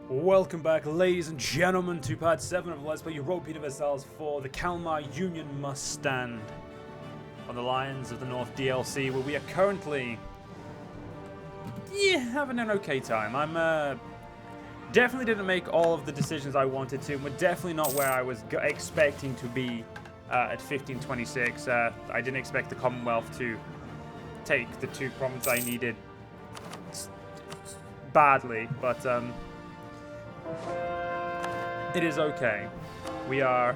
Welcome back, ladies and gentlemen, to part 7 of Let's Play Europa Universalis for the Kalmar Union Must Stand on the Lions of the North DLC, where we are currently having an okay time. I'm definitely didn't make all of the decisions I wanted to. We're definitely not where I was expecting to be at 1526. I didn't expect the Commonwealth to take the 2 provinces I needed badly, but it is okay. We are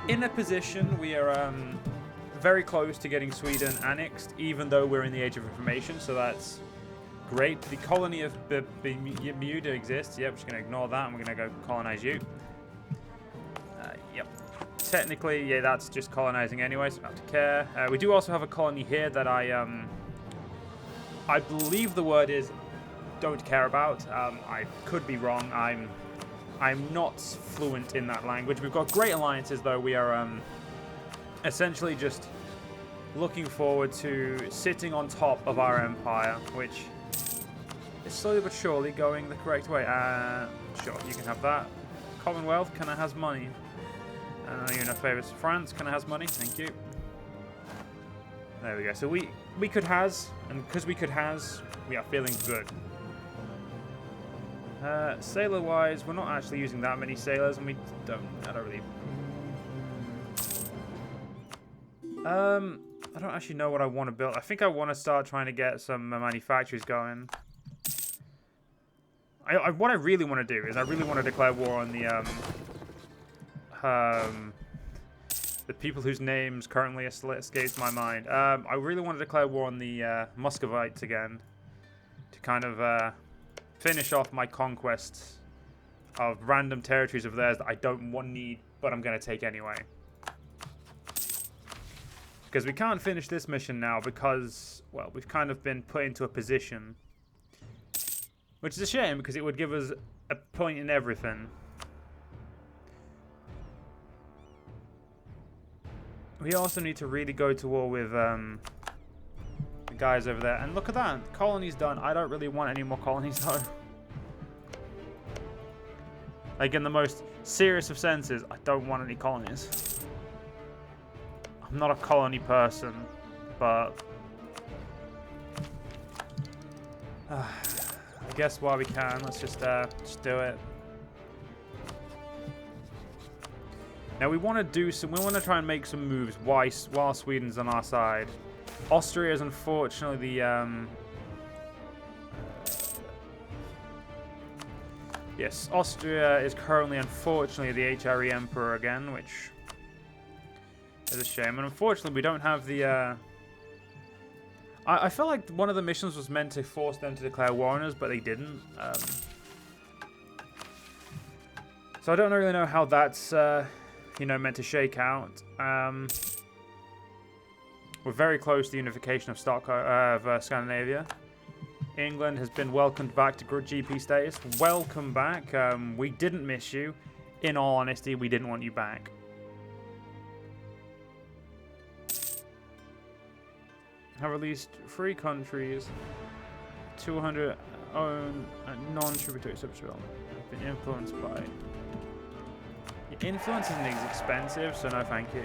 in a position, we are very close to getting Sweden annexed, even though we're in the Age of Information, so that's great. The colony of Bermuda exists. Yep, we're just going to ignore that, and we're going to go colonize you. Yep. Technically, yeah, that's just colonizing anyway, so I don't have to care. We do also have a colony here that I believe the word is don't care about. I could be wrong. I'm not fluent in that language. We've got great alliances, though. We are essentially just looking forward to sitting on top of our empire, which is slowly but surely going the correct way. Sure, you can have that. Commonwealth kind of has money. You're no favorites. France kind of has money. Thank you. There we go. So we could has, and because we could has, we are feeling good. Sailor-wise, we're not actually using that many sailors, and I don't really... I don't actually know what I want to build. I think I want to start trying to get some manufacturers going. What I really want to do is I really want to declare war on the people whose names currently escapes my mind. I really want to declare war on the Muscovites again, to kind of finish off my conquests of random territories of theirs that I don't need, but I'm going to take anyway. Because we can't finish this mission now because, well, we've kind of been put into a position, which is a shame because it would give us a point in everything. We also need to really go to war with the guys over there. And look at that. Colony's done. I don't really want any more colonies, though. Like, in the most serious of senses, I don't want any colonies. I'm not a colony person, but I guess while we can, let's just do it. Now we want to do some. We want to try and make some moves while Sweden's on our side. Austria is unfortunately the yes, Austria is currently unfortunately the HRE Emperor again, which is a shame. And unfortunately, we don't have the. I feel like one of the missions was meant to force them to declare war on us, but they didn't. So I don't really know how that's meant to shake out. We're very close to the unification of Scandinavia. England has been welcomed back to GP status. Welcome back. We didn't miss you. In all honesty, we didn't want you back. Have released 3 countries, 200 own non-tributary subsidies. Have been influenced by. Influence isn't as expensive, so no thank you.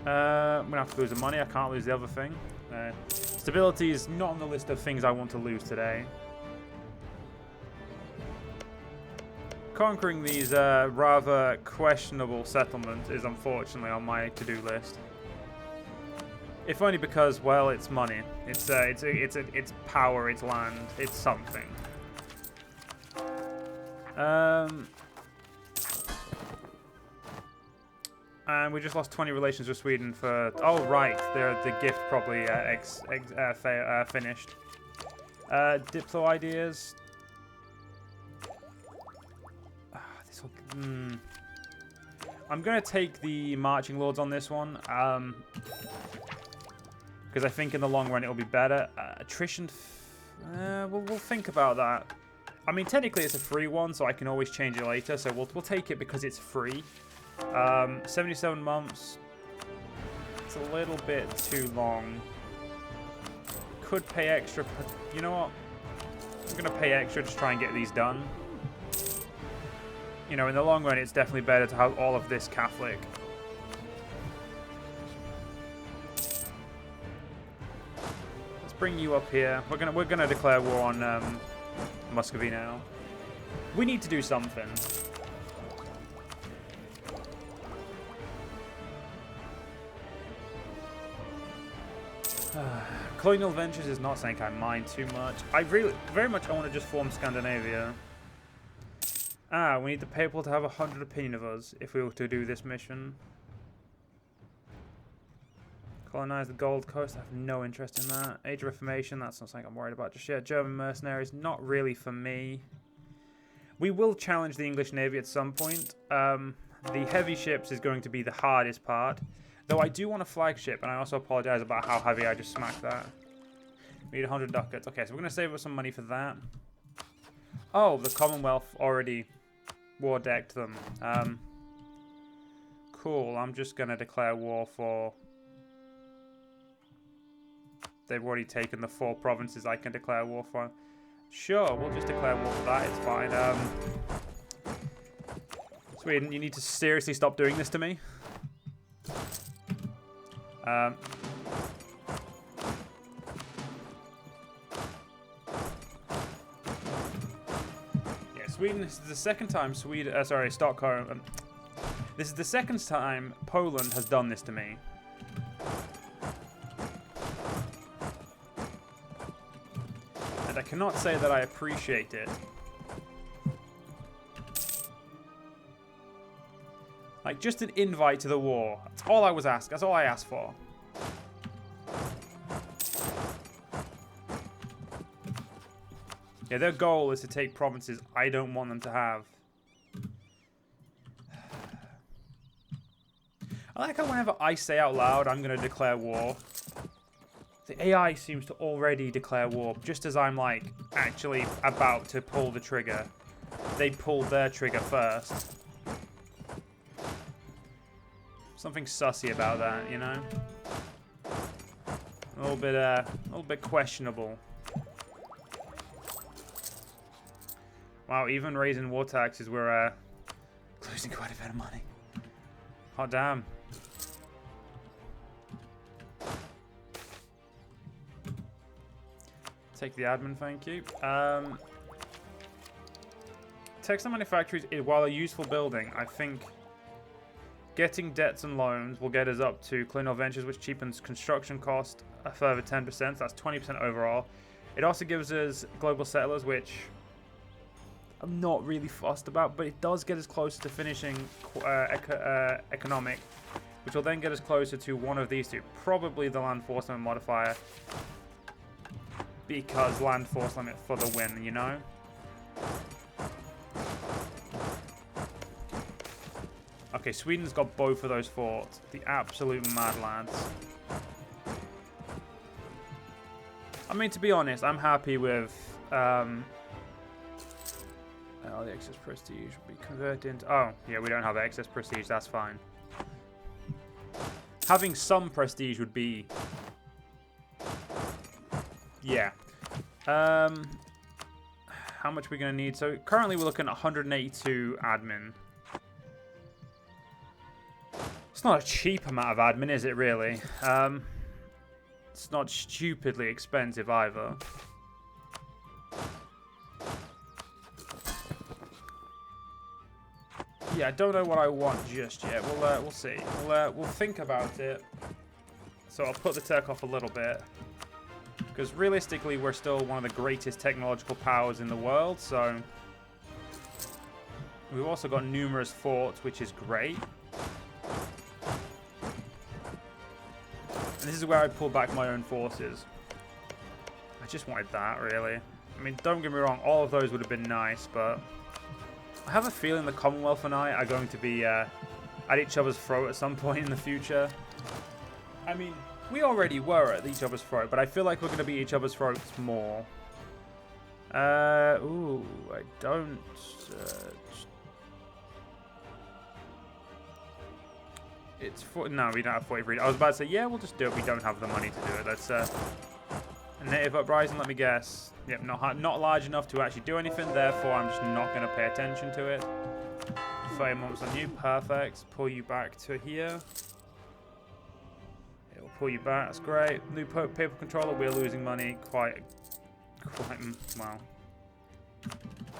I'm going to have to lose the money. I can't lose the other thing. Stability is not on the list of things I want to lose today. Conquering these rather questionable settlements is unfortunately on my to-do list. If only because, well, it's money. It's power. It's land. It's something. And we just lost 20 relations with Sweden for. Oh right, the gift probably finished. Diplo ideas. I'm going to take the marching lords on this one, because I think in the long run it'll be better. Attrition, we'll think about that. I mean, technically it's a free one, so I can always change it later. So we'll take it because it's free. 77 months. It's a little bit too long. could pay extra. You know what? I'm going to pay extra to try and get these done. You know, in the long run, it's definitely better to have all of this Catholic. Let's bring you up here. We're gonna declare war on Muscovy now. We need to do something. Colonial Ventures is not something I mind too much. I very much want to just form Scandinavia. Ah, we need the people to have 100 opinion of us if we were to do this mission. Colonize the Gold Coast. I have no interest in that. Age of Reformation. That's not something I'm worried about just yet. German mercenaries. Not really for me. We will challenge the English Navy at some point. The heavy ships is going to be the hardest part. Though I do want a flagship, and I also apologize about how heavy I just smacked that. We need 100 ducats. Okay, so we're going to save up some money for that. Oh, the Commonwealth already war decked them. Cool, I'm just going to declare war for... They've already taken the 4 provinces I can declare war for. Sure, we'll just declare war for that, it's fine. Sweden, you need to seriously stop doing this to me. Yeah, Sweden, this is the second time Stockholm. This is the second time Poland has done this to me. And I cannot say that I appreciate it. Like, just an invite to the war. That's all I was asked. That's all I asked for. Yeah, their goal is to take provinces I don't want them to have. I like how whenever I say out loud I'm going to declare war, the AI seems to already declare war just as I'm, like, actually about to pull the trigger. They pulled their trigger first. Something sussy about that, you know? A little bit questionable. Wow, even raising war taxes, we're losing quite a bit of money. Hot damn. Take the admin, thank you. Textile manufacturers, while a useful building, I think getting debts and loans will get us up to Colonial Ventures, which cheapens construction cost a further 10%. That's 20% overall. It also gives us Global Settlers, which I'm not really fussed about, but it does get us closer to finishing Economic, which will then get us closer to one of these two. Probably the Land Force Limit modifier, because Land Force Limit for the win, you know? Okay, Sweden's got both of those forts. The absolute mad lads. I mean, to be honest, I'm happy with... Oh, the excess prestige will be converted into... Oh, yeah, we don't have excess prestige. That's fine. Having some prestige would be... Yeah. How much are we going to need? So, currently we're looking at 182 admin. It's not a cheap amount of admin, is it, really? It's not stupidly expensive, either. Yeah, I don't know what I want just yet. We'll see. We'll think about it. So I'll put the Turk off a little bit. Because realistically, we're still one of the greatest technological powers in the world, so... We've also got numerous forts, which is great. And this is where I pull back my own forces. I just wanted that, really. I mean, don't get me wrong, all of those would have been nice, but... I have a feeling the Commonwealth and I are going to be at each other's throat at some point in the future. I mean, we already were at each other's throat, but I feel like we're going to be each other's throats more. Ooh, I don't... It's for... No, we don't have 43. I was about to say, yeah, we'll just do it. We don't have the money to do it. Let's... A native uprising, let me guess. Yep, not large enough to actually do anything, therefore I'm just not going to pay attention to it. 30 months on you, perfect. Pull you back to here. It will pull you back, that's great. New paper controller, we're losing money quite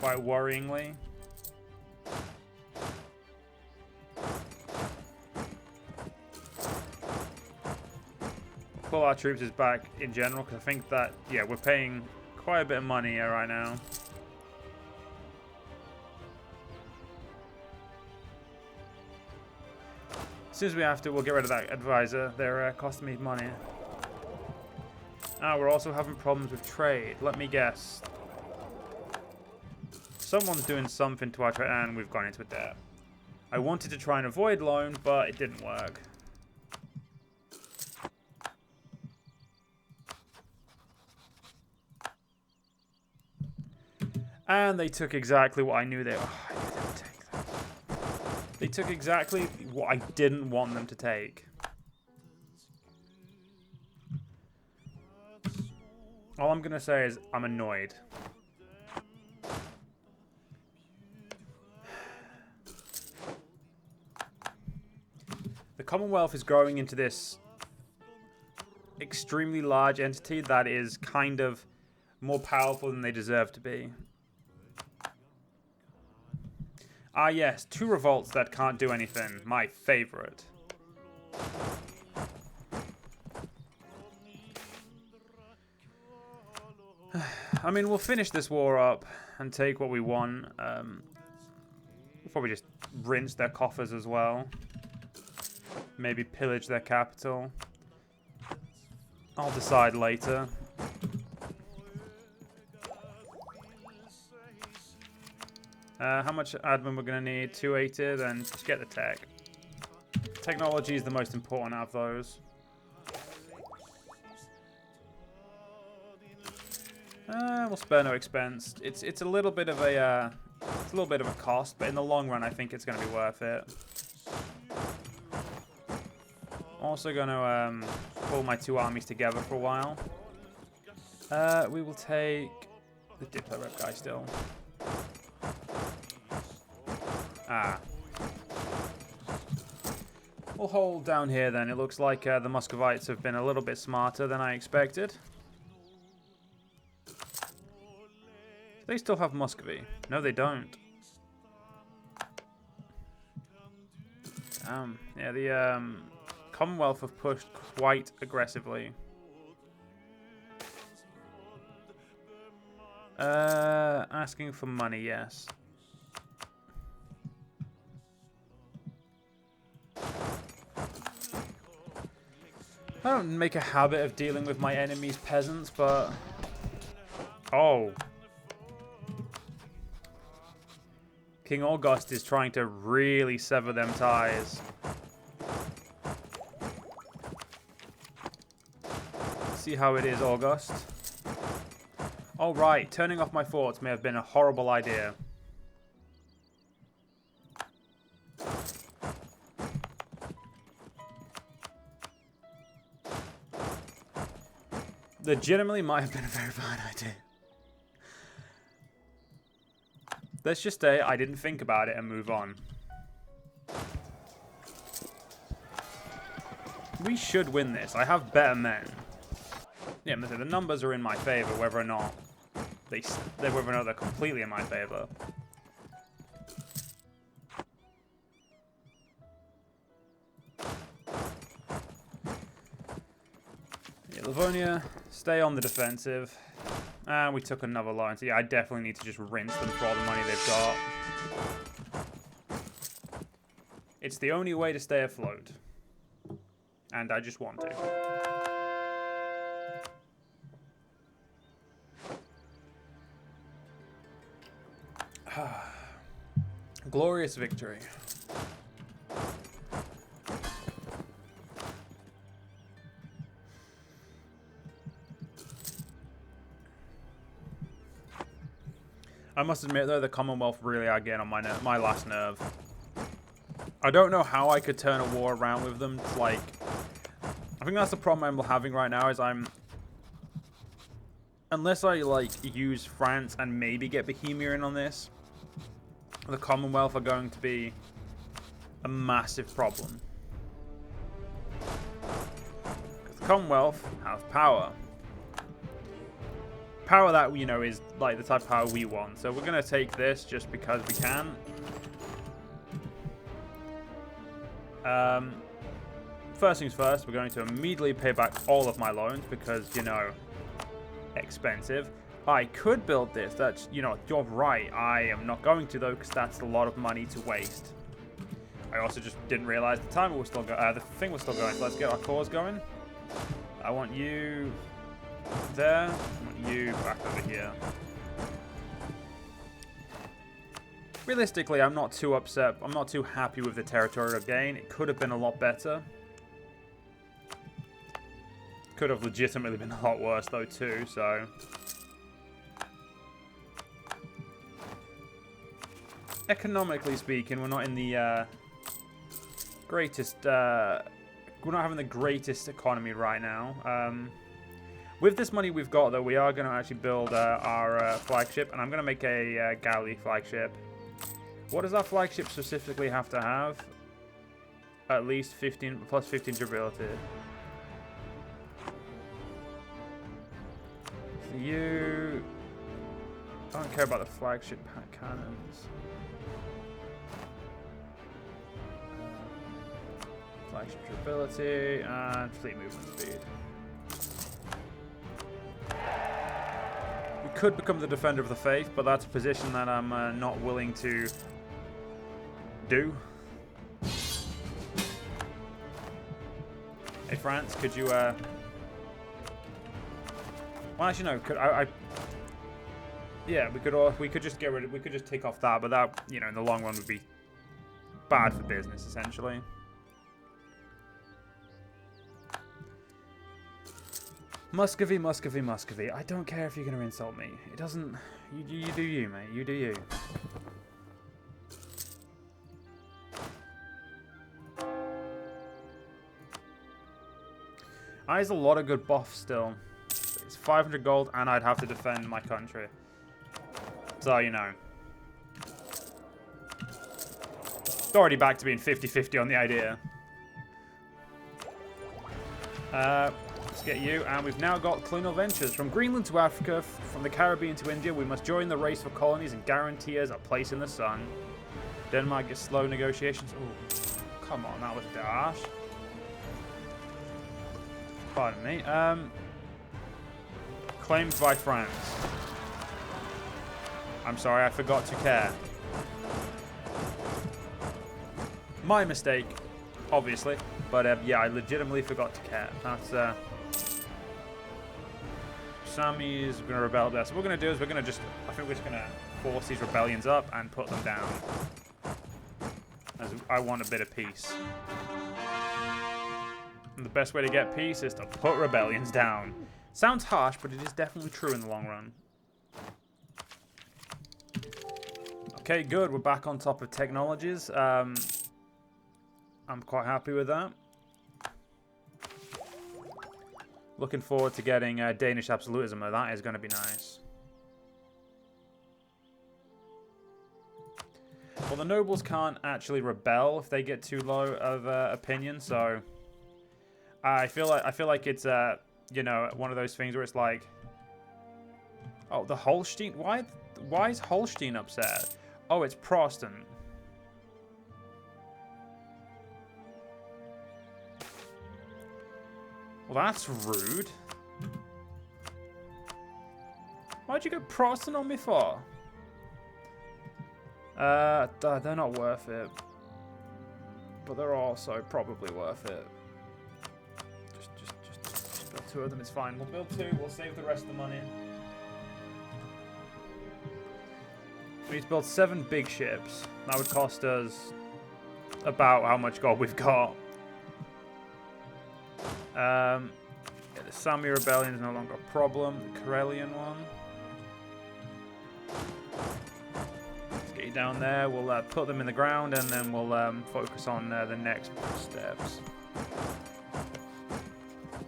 worryingly. Pull our troops is back in general, because I think that, yeah, we're paying quite a bit of money here right now. As soon as we have to, we'll get rid of that advisor. They're costing me money. Ah, we're also having problems with trade. Let me guess. Someone's doing something to our trade, and we've gone into a debt. I wanted to try and avoid loan, but it didn't work. And they took exactly what I knew they were. Oh, I knew they would take that. They took exactly what I didn't want them to take. All I'm going to say is I'm annoyed. The Commonwealth is growing into this extremely large entity that is kind of more powerful than they deserve to be. Ah, yes, 2 revolts that can't do anything. My favorite. I mean, we'll finish this war up and take what we want. We'll probably just rinse their coffers as well. Maybe pillage their capital. I'll decide later. How much admin we're going to need? 280, then just get the tech. Technology is the most important out of those. We'll spare no expense. It's a little bit of a cost, but in the long run, I think it's going to be worth it. Also going to pull my 2 armies together for a while. We will take the Diplo rep guy still. Ah. We'll hold down here then. It looks like the Muscovites have been a little bit smarter than I expected. They still have Muscovy. No, they don't. Yeah, the Commonwealth have pushed quite aggressively. Asking for money, yes. I don't make a habit of dealing with my enemy's peasants, but... Oh. King August is trying to really sever them ties. See how it is, August. Oh, right. Turning off my forts may have been a horrible idea. Legitimately might have been a very bad idea. Let's just say I didn't think about it and move on. We should win this. I have better men. Yeah, the numbers are in my favor, whether or not they're completely in my favor. Yeah, Livonia, stay on the defensive. And we took another line. So yeah, I definitely need to just rinse them for all the money they've got. It's the only way to stay afloat. And I just want to. Glorious victory. I must admit, though, the Commonwealth really are getting on my last nerve. I don't know how I could turn a war around with them. It's like, I think that's the problem I'm having right now, is I'm unless I, like, use France and maybe get Bohemia in on this, the Commonwealth are going to be a massive problem. Because the Commonwealth have power. Power that, you know, is, like, the type of power we want. So we're going to take this just because we can. First things first, we're going to immediately pay back all of my loans because, you know, expensive. I could build this. That's, you know, you're right. I am not going to, though, because that's a lot of money to waste. I also just didn't realize the timer was still going. The thing was still going. So let's get our cores going. I want you there. I want you back over here. Realistically, I'm not too upset. I'm not too happy with the territorial gain. It could have been a lot better. Could have legitimately been a lot worse, though, too, so... Economically speaking, we're not in the greatest... we're not having the greatest economy right now. With this money we've got, though, we are going to actually build our flagship, and I'm going to make a galley flagship. What does our flagship specifically have to have? At least 15 plus 15 durability. You... I don't care about the flagship cannons. Flagship durability and fleet movement speed. We could become the Defender of the Faith, but that's a position that I'm not willing to do. Hey France, could you well, actually no, could I yeah, we could just get rid of, we could just take off that, but that, you know, in the long run would be bad for business essentially. Muscovy, Muscovy, Muscovy. I don't care if you're going to insult me. It doesn't... You do you, mate. You do you. There's a lot of good buffs still. It's 500 gold and I'd have to defend my country. So, you know. It's already back to being 50-50 on the idea. Let's get you, and we've now got colonial ventures. From Greenland to Africa, from the Caribbean to India, we must join the race for colonies and guarantee us a place in the sun. Denmark gets slow negotiations. Ooh, come on, that was a bit harsh. Pardon me. Claimed by France. I'm sorry, I forgot to care. My mistake, obviously. But yeah, I legitimately forgot to care. That's Sami is going to rebel there. So what we're going to do is we're going to just, I think we're just going to force these rebellions up and put them down. As I want a bit of peace. And the best way to get peace is to put rebellions down. Sounds harsh, but it is definitely true in the long run. Okay, good. We're back on top of technologies. I'm quite happy with that. Looking forward to getting Danish absolutism, though. That is going to be nice. Well, the nobles can't actually rebel if they get too low of opinion, so I feel like it's you know, one of those things where it's like, oh, the Holstein. Why is Holstein upset? Oh, it's Protestant. Well, that's rude. Why'd you go Protestant on me for? They're not worth it. But they're also probably worth it. Just build 2 of them, it's fine. We'll build 2, we'll save the rest of the money. We need to build 7 big ships. That would cost us about how much gold we've got. Yeah, the Sami Rebellion is no longer a problem. The Karelian one. Let's get you down there. We'll put them in the ground and then we'll focus on the next steps.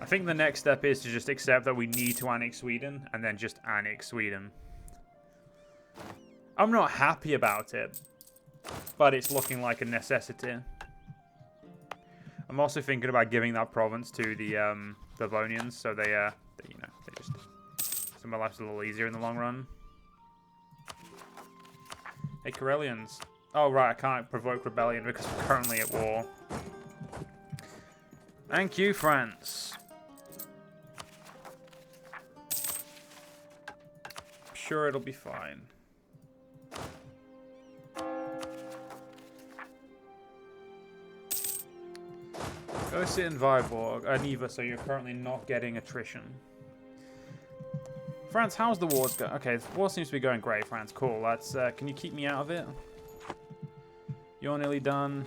I think the next step is to just accept that we need to annex Sweden, and then just annex Sweden. I'm not happy about it, but it's looking like a necessity. I'm also thinking about giving that province to the Livonians, so they you know, they just, so my life's a little easier in the long run. Hey, Karelians. Oh, right, I can't provoke rebellion because we're currently at war. Thank you, France. I'm sure it'll be fine. Go sit in Viborg, Neva, so you're currently not getting attrition. France, how's the wars going? Okay, the war seems to be going great, France. Cool. Let's. Can you keep me out of it? You're nearly done.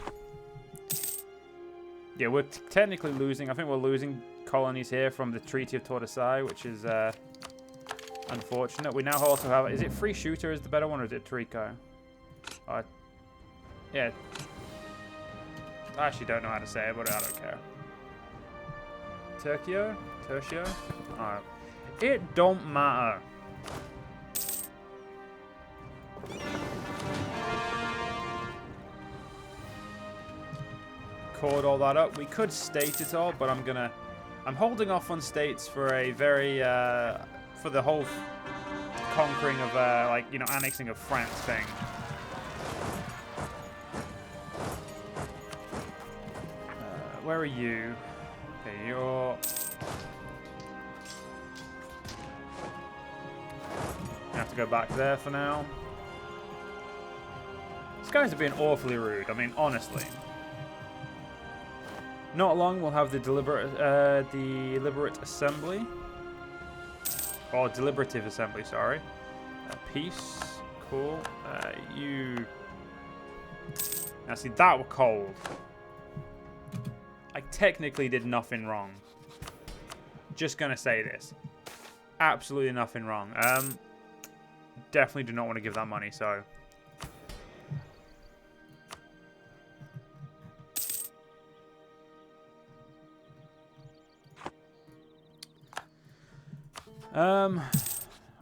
Yeah, we're technically losing. I think we're losing colonies here from the Treaty of Tordesillas, which is unfortunate. We now also have. Is it Free Shooter is the better one, or is it Trico? Yeah. I actually don't know how to say it, but I don't care. Turkio? Tertio? Alright. It don't matter. Cord all that up. We could state it all, but I'm holding off on states for a very, for the whole conquering of, like, you know, annexing of France thing. Where are you? Okay, you're... I have to go back there for now. These guys are being awfully rude. I mean, honestly. Not long, we'll have the deliberate assembly. Or deliberative assembly, sorry. Peace. Cool. You... Now, see, that were cold. I technically did nothing wrong. Just gonna say this. Absolutely nothing wrong. Definitely do not want to give that money, so...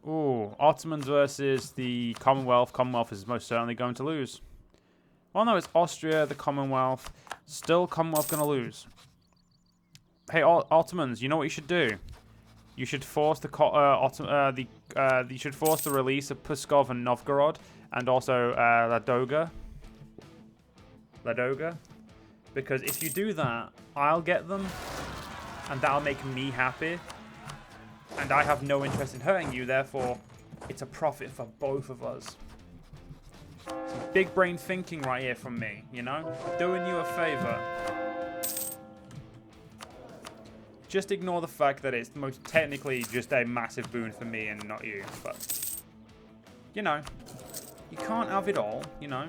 Ooh, Ottomans versus the Commonwealth. Commonwealth is most certainly going to lose. Well, no, it's Austria, the Commonwealth. Still, Commonwealth gonna lose. Hey, Ottomans, you know what you should do? You should force the you should force the release of Pskov and Novgorod, and also Ladoga. Because if you do that, I'll get them, and that'll make me happy. And I have no interest in hurting you, therefore, it's a profit for both of us. Some big brain thinking right here from me, you know? Doing you a favor. Just ignore the fact that it's most technically just a massive boon for me and not you, but... You know, you can't have it all, you know?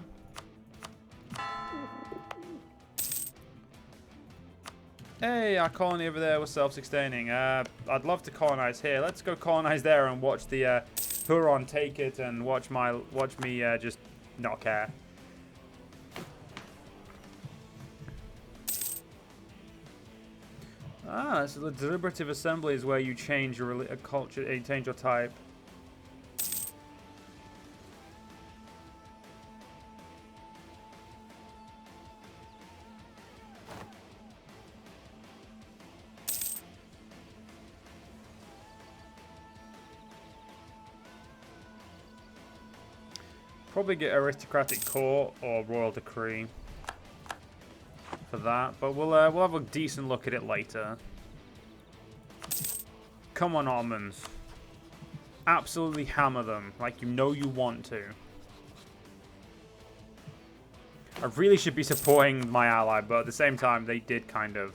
Hey, our colony over there was self-sustaining. I'd love to colonize here. Let's go colonize there and watch the Huron take it and watch me just not care. Ah, so the deliberative assembly is where you change your culture, you change your type. Probably get aristocratic court or royal decree for that, but we'll have a decent look at it later. Come on, Ottomans. Absolutely hammer them like you know you want to. I really should be supporting my ally, but at the same time, they did kind of...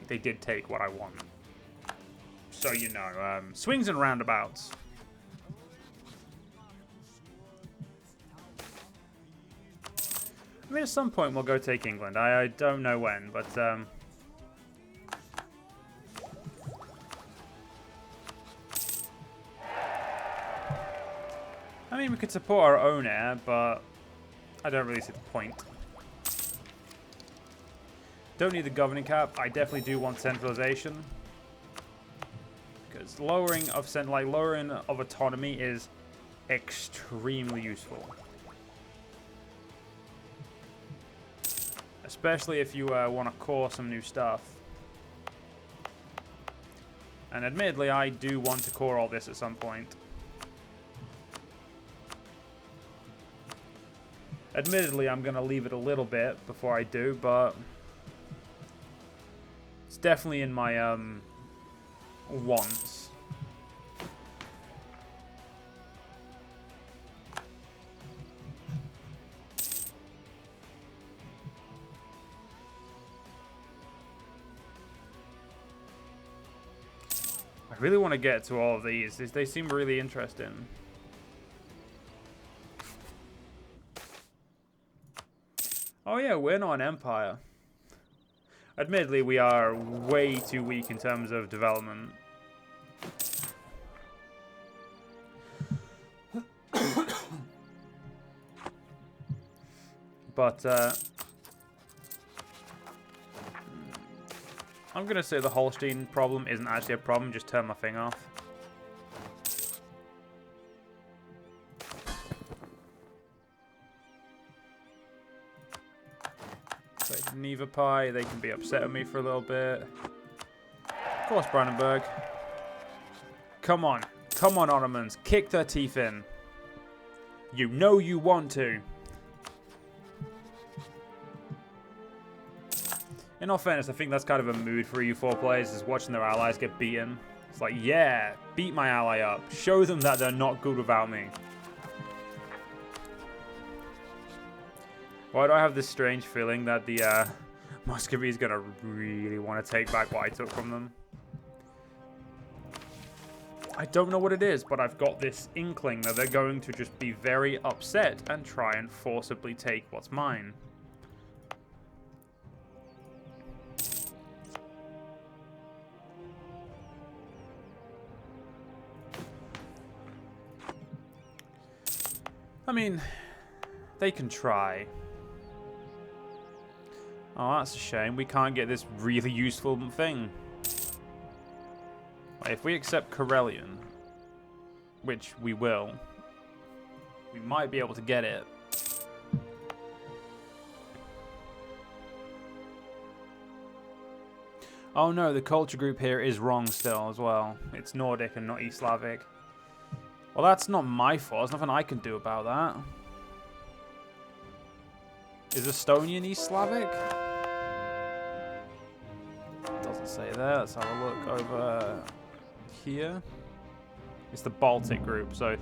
They did take what I want. So, you know, swings and roundabouts. I mean, at some point we'll go take England. I don't know when, but... I mean, we could support our own heir, but I don't really see the point. Don't need the governing cap. I definitely do want centralization. Because lowering of autonomy is extremely useful. Especially if you want to core some new stuff. And admittedly, I do want to core all this at some point. Admittedly, I'm going to leave it a little bit before I do, but it's definitely in my wants. I really want to get to all of these. They seem really interesting. Oh yeah, we're not an empire. Admittedly, we are way too weak in terms of development. But, I'm going to say the Holstein problem isn't actually a problem. Just turn my thing off. Neva Pie, they can be upset with me for a little bit. Of course, Brandenburg. Come on. Come on, Ottomans. Kick their teeth in. You know you want to. In all fairness, I think that's kind of a mood for EU4 players, is watching their allies get beaten. It's like, yeah, beat my ally up. Show them that they're not good without me. Why do I have this strange feeling that the Muscovy is going to really want to take back what I took from them? I don't know what it is, but I've got this inkling that they're going to just be very upset and try and forcibly take what's mine. I mean, they can try. Oh, that's a shame. We can't get this really useful thing. If we accept Karelian, which we will, we might be able to get it. Oh no, the culture group here is wrong still as well. It's Nordic and not East Slavic. Well, that's not my fault. There's nothing I can do about that. Is Estonian East Slavic? Doesn't say there. Let's have a look over here. It's the Baltic group, so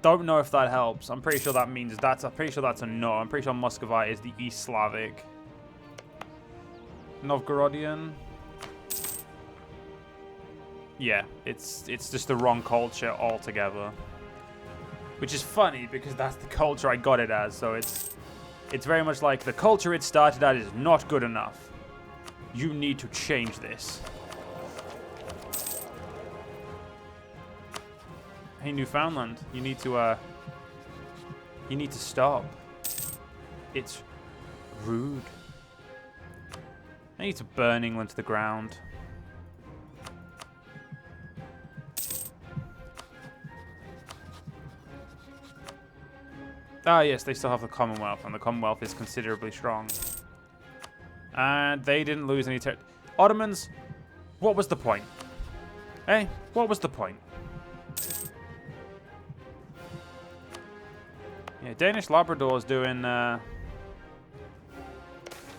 don't know if that helps. I'm pretty sure that means that's. I'm pretty sure that's a no. I'm pretty sure Muscovite is the East Slavic. Novgorodian. Yeah, it's just the wrong culture altogether. Which is funny because that's the culture I got it as, so it's very much like the culture it started at is not good enough. You need to change this. Hey, Newfoundland, you need to stop. It's rude. I need to burn England to the ground. Ah, yes, they still have the Commonwealth, and the Commonwealth is considerably strong. And they didn't lose any Ottomans, what was the point? Eh? What was the point? Yeah, Danish Labrador's doing,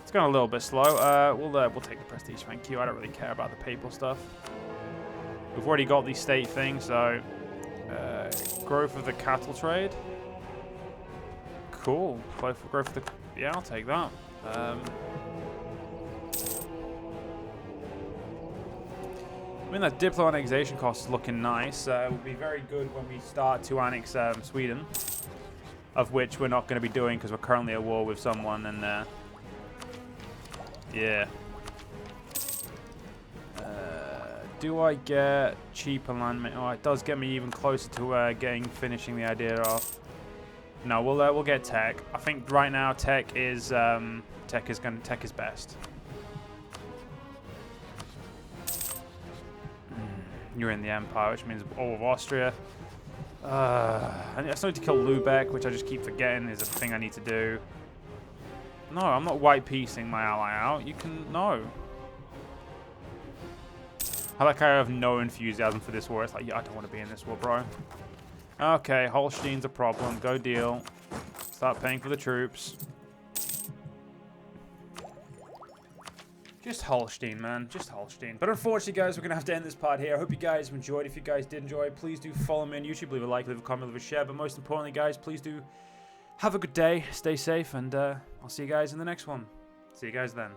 it's going a little bit slow. We'll take the prestige, thank you. I don't really care about the papal stuff. We've already got the state thing, so growth of the cattle trade. Cool. Growth of the... Yeah, I'll take that. I mean, that Diplo annexation cost is looking nice. It will be very good when we start to annex Sweden. Of which we're not going to be doing because we're currently at war with someone. And, yeah. Do I get cheaper land? Oh, it does get me even closer to finishing the idea off. No, we'll get tech. I think right now tech is tech is best. You're in the Empire, which means all of Austria. I still need to kill Lubeck, which I just keep forgetting is a thing I need to do. No, I'm not white piecing my ally out. You can no. I like I have no enthusiasm for this war. It's like, yeah, I don't want to be in this war, bro. Okay, Holstein's a problem. Go deal. Start paying for the troops. Just Holstein, man. Just Holstein. But unfortunately, guys, we're going to have to end this part here. I hope you guys enjoyed. If you guys did enjoy, please do follow me on YouTube. Leave a like, leave a comment, leave a share. But most importantly, guys, please do have a good day. Stay safe. And I'll see you guys in the next one. See you guys then.